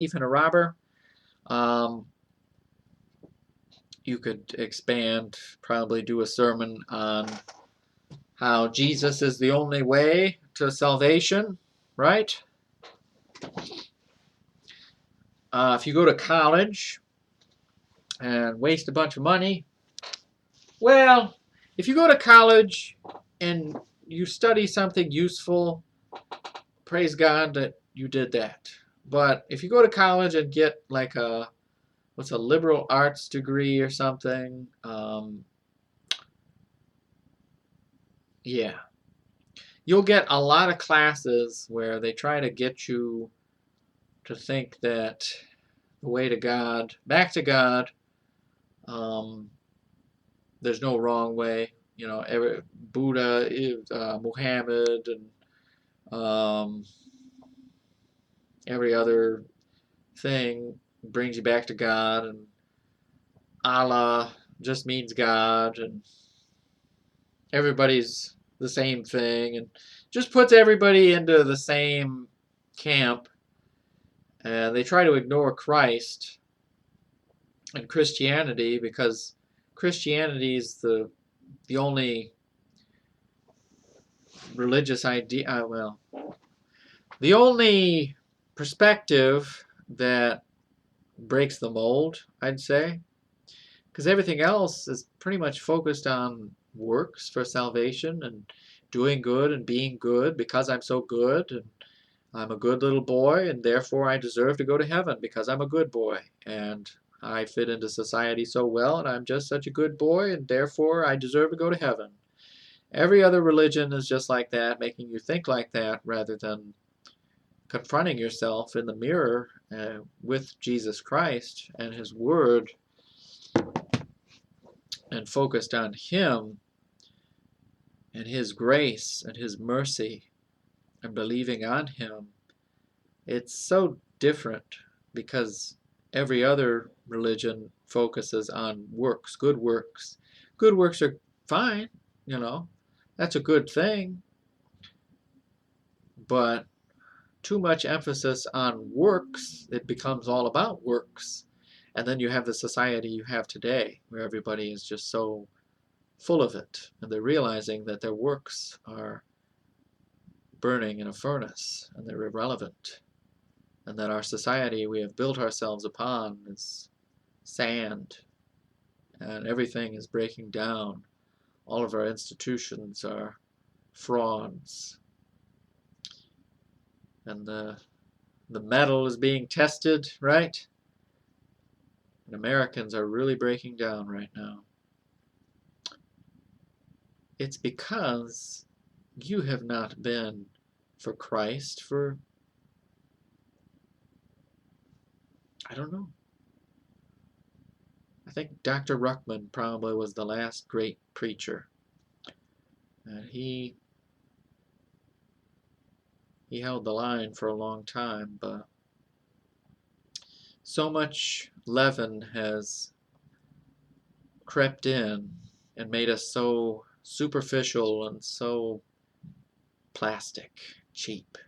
and a robber. Um, you could expand, probably do a sermon on how Jesus is the only way to salvation, right? If you go to college and waste a bunch of money, well, if you go to college and you study something useful, praise God that you did that. But if you go to college and get like what's a liberal arts degree or something, yeah, you'll get a lot of classes where they try to get you to think that the way to God, back to God, um, there's no wrong way. You know, Buddha, Muhammad, and every other thing brings you back to God, and Allah just means God, and everybody's the same thing, and just puts everybody into the same camp. And they try to ignore Christ and Christianity because Christianity is the only religious idea. Well, the only perspective that breaks the mold, I'd say, because everything else is pretty much focused on works for salvation and doing good and being good because I'm so good and I'm a good little boy and therefore I deserve to go to heaven because I'm a good boy and I fit into society so well and I'm just such a good boy and therefore I deserve to go to heaven. Every other religion is just like that, making you think like that rather than confronting yourself in the mirror with Jesus Christ and His Word and focused on Him and His grace and His mercy and believing on Him. It's so different because every other religion focuses on works, good works. Good works are fine, you know, that's a good thing, but too much emphasis on works, it becomes all about works. And then you have the society you have today where everybody is just so full of it and they're realizing that their works are burning in a furnace and they're irrelevant and that our society we have built ourselves upon is sand and everything is breaking down. All of our institutions are frauds and the metal is being tested, right? And Americans are really breaking down right now. It's because you have not been for Christ for, I don't know. I think Dr. Ruckman probably was the last great preacher. And he held the line for a long time, but so much leaven has crept in and made us so superficial and so plastic, cheap.